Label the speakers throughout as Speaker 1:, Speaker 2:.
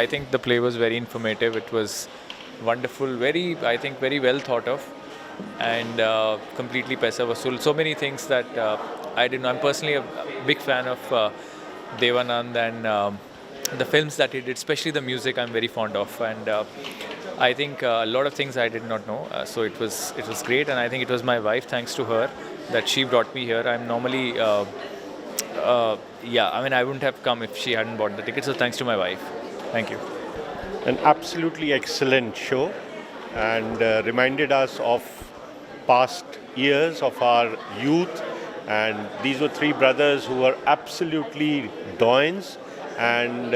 Speaker 1: I think the play was very informative. It was wonderful, I think very well thought of, and completely paisa vasool. So many things that I didn't know. I'm personally a big fan of Devanand and the films that he did, especially the music. I'm very fond of, and I think a lot of things I did not know. So it was great, and I think it was my wife, thanks to her, that she brought me here. I'm normally I mean, I wouldn't have come if she hadn't bought the ticket. So thanks to my wife. Thank you.
Speaker 2: An absolutely excellent show, and reminded us of past years of our youth. And these were three brothers who were absolutely doyens, and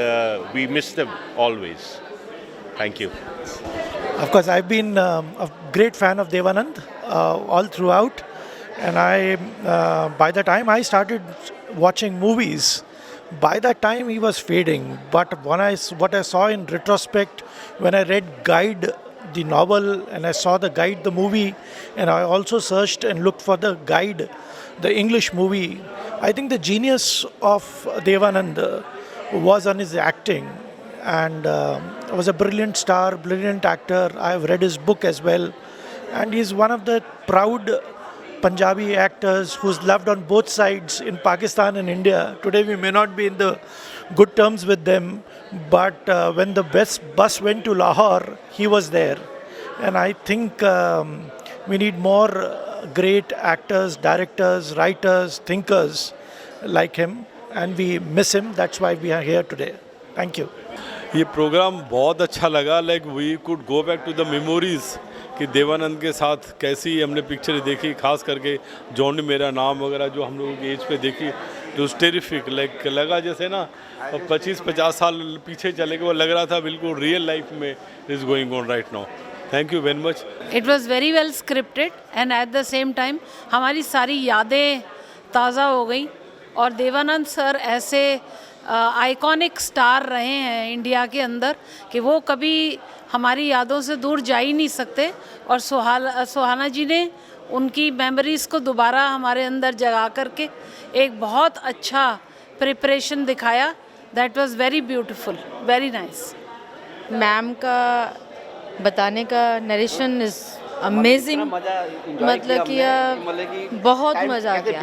Speaker 2: we miss them always. Thank you.
Speaker 3: Of course, I've been a great fan of Devanand all throughout, and by the time I started watching movies, by that time he was fading. But what I saw in retrospect, when I read Guide, the novel, and I saw the Guide, the movie, and I also searched and looked for the Guide, the English movie, I think the genius of Devanand was on his acting, and was a brilliant star, brilliant actor. I've read his book as well, and he's one of the proud Punjabi actors who's loved on both sides in Pakistan and India. Today we may not be in the good terms with them, but when the bus went to Lahore, he was there. And I think we need more great actors, directors, writers, thinkers like him, and we miss him. That's why we are here today. Thank you.
Speaker 4: ये programme बहुत अच्छा लगा. Like we could go back to the memories कि देवानंद के साथ कैसी हमने picture देखी, खास करके जॉन मेरा नाम वगैरह जो हम लोगों की एज पे देखी. It was terrific. लाइक लगा जैसे ना 25-50 साल पीछे चले गए. वो लग रहा था बिल्कुल रियल लाइफ में is going on right now. Thank you very much.
Speaker 5: It was very well scripted and at the same time हमारी सारी यादें ताज़ा हो गई. और देवानंद सर ऐसे आइकॉनिक स्टार रहे हैं इंडिया के अंदर कि वो कभी हमारी यादों से दूर जा ही नहीं सकते. और सोहाना जी ने उनकी मेमोरीज़ को दोबारा हमारे अंदर जगा करके एक बहुत अच्छा प्रिपरेशन दिखाया. That was very beautiful, very nice.
Speaker 6: Ma'am का बताने का नरेशन इज़ अमेजिंग. मतलब कि बहुत मज़ा आ गया.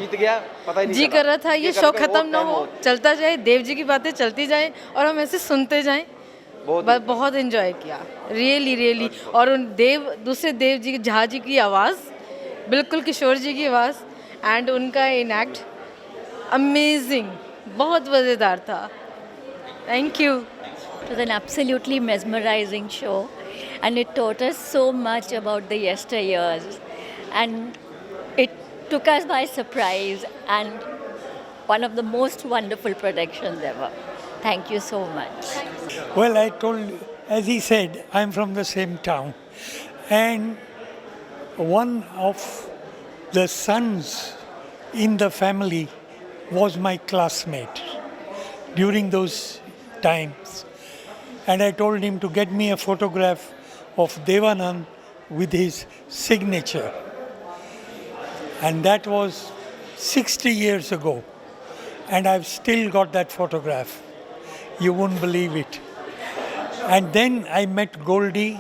Speaker 6: जी कर रहा था ये शो ख़त्म ना हो, चलता जाए, देव जी की बातें चलती जाएं और हम ऐसे सुनते जाएं. बहुत एंजॉय किया, रियली. और उन दूसरे देव जी, झा जी की आवाज़, बिल्कुल किशोर जी की आवाज़, एंड उनका इनएक्ट अमेजिंग, बहुत मज़ेदार था. Thank you.
Speaker 7: It was an absolutely mesmerizing show, and it taught us so much about the yesteryears, and it took us by surprise, and one of the most wonderful productions ever. Thank you so much.
Speaker 8: Well, I told, as he said, I'm from the same town, and one of the sons in the family was my classmate during those times. And I told him to get me a photograph of Devanand with his signature. And that was 60 years ago. And I've still got that photograph. You wouldn't believe it. And then I met Goldie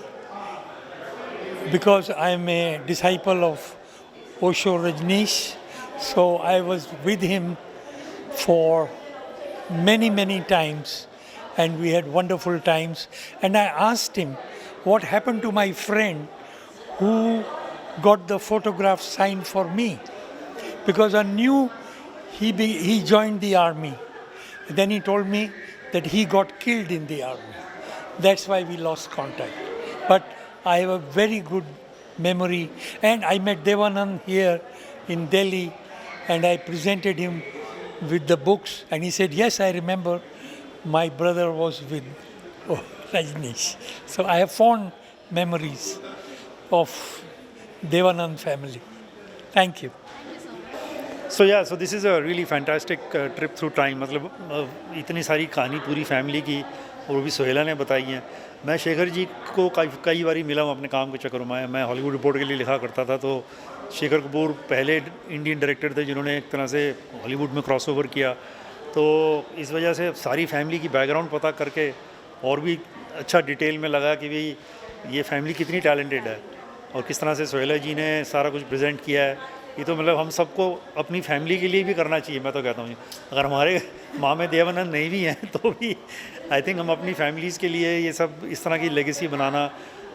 Speaker 8: because I'm a disciple of Osho Rajneesh. So I was with him for many times. And we had wonderful times. And I asked him what happened to my friend who got the photograph signed for me, because I knew he joined the army. Then he told me that he got killed in the army. That's why we lost contact. But I have a very good memory. And I met Devanand here in Delhi, and I presented him with the books, and he said, yes, I remember. My brother was with Rajneesh. So I have fond memories of Devanand family. Thank you.
Speaker 9: So this is a really fantastic trip through time. मतलब इतनी सारी कहानी पूरी family की, और वो भी सोहेला ने बताई है. मैं शेखर जी को कई बारी मिला हूँ अपने काम के चक्कर में. मैं हॉलीवुड रिपोर्ट के लिए लिखा करता था, तो शेखर कपूर पहले इंडियन डायरेक्टर थे जिन्होंने एक तरह से हॉलीवुड में क्रॉसओवर किया. तो इस वजह से सारी फैमिली की बैकग्राउंड पता करके और भी अच्छा डिटेल में लगा कि भाई ये फैमिली कितनी टैलेंटेड है और किस तरह से सोहेला जी ने सारा कुछ प्रेजेंट किया है। ये तो मतलब हम सबको अपनी फैमिली के लिए भी करना चाहिए। मैं तो कहता हूँ अगर हमारे मामे देवानंद नहीं भी हैं तो भी आई थिंक हम अपनी फैमिलीज़ के लिए ये सब इस तरह की लेगेसी बनाना,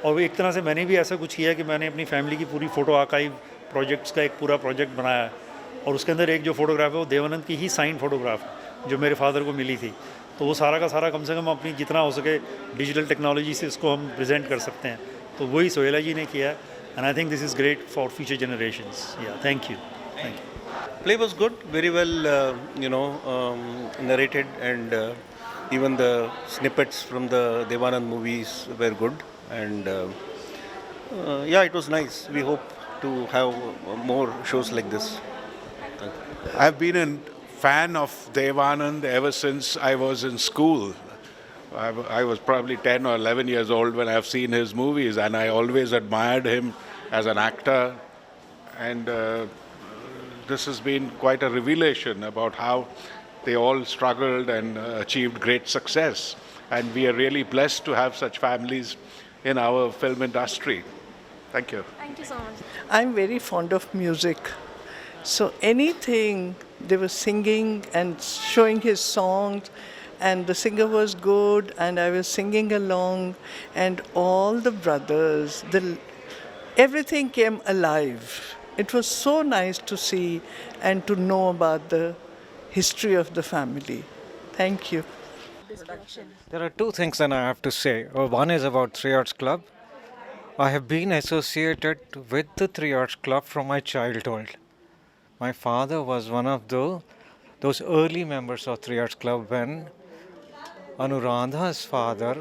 Speaker 9: और एक तरह से मैंने भी ऐसा कुछ किया कि मैंने अपनी फैमिली की पूरी फ़ोटो आर्काइव प्रोजेक्ट्स का एक पूरा प्रोजेक्ट बनाया है, और उसके अंदर एक जो फ़ोटोग्राफ है वो देवानंद की ही साइन फ़ोटोग्राफ जो मेरे फादर को मिली थी। तो वो सारा का सारा कम से कम अपनी जितना हो सके डिजिटल टेक्नोलॉजी से इसको हम प्रेजेंट कर सकते हैं, तो वही सोहेला जी ने किया है। And I think this is great for future generations. या thank you.
Speaker 10: Play was good, very well, narrated, and even the snippets from the Devanand movies were good, and yeah, it was nice. We hope to have more shows like this.
Speaker 11: I've been a fan of Devanand ever since I was in school. I was probably 10 or 11 years old when I've seen his movies, and I always admired him as an actor, and this has been quite a revelation about how they all struggled and achieved great success, and we are really blessed to have such families in our film industry. Thank you.
Speaker 12: Thank you so much.
Speaker 13: I'm very fond of music. So anything they were singing and showing his songs, and the singer was good, and I was singing along, and all the brothers, everything came alive. It was so nice to see and to know about the history of the family. Thank you.
Speaker 14: There are two things that I have to say. One is about Three Arts Club. I have been associated with the Three Arts Club from my childhood. My father was one of those early members of Three Arts Club when Anuradha's father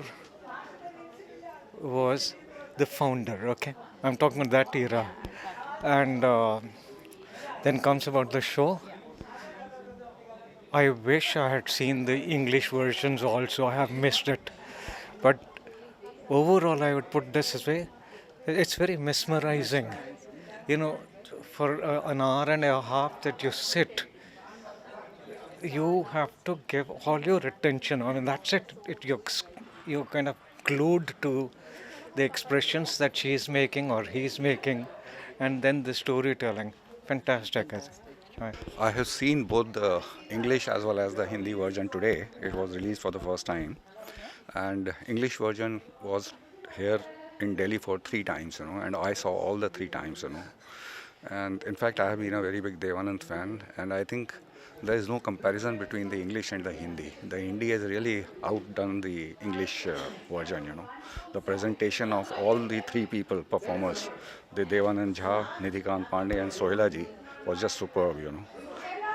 Speaker 14: was the founder. Okay, I'm talking about that era. And then comes about the show. I wish I had seen the English versions also. I have missed it. But overall, I would put this way. It's very mesmerizing. You know, for an hour and a half that you sit, you have to give all your attention. I mean, that's it. You're kind of glued to the expressions that she's making or he's making. And then the storytelling, fantastic. I think.
Speaker 15: I have seen both the English as well as the Hindi version today. It was released for the first time, and English version was here in Delhi for 3 times, and I saw all the 3 times, And in fact, I have been a very big Devanand fan, and I think there is no comparison between the English and the Hindi. The Hindi has really outdone the English version, The presentation of all the 3 people, performers, the Devanand Jha, Nidhikant Pandey and Sohaila ji, was just superb,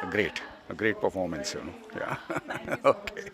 Speaker 15: A great performance, Yeah. Okay.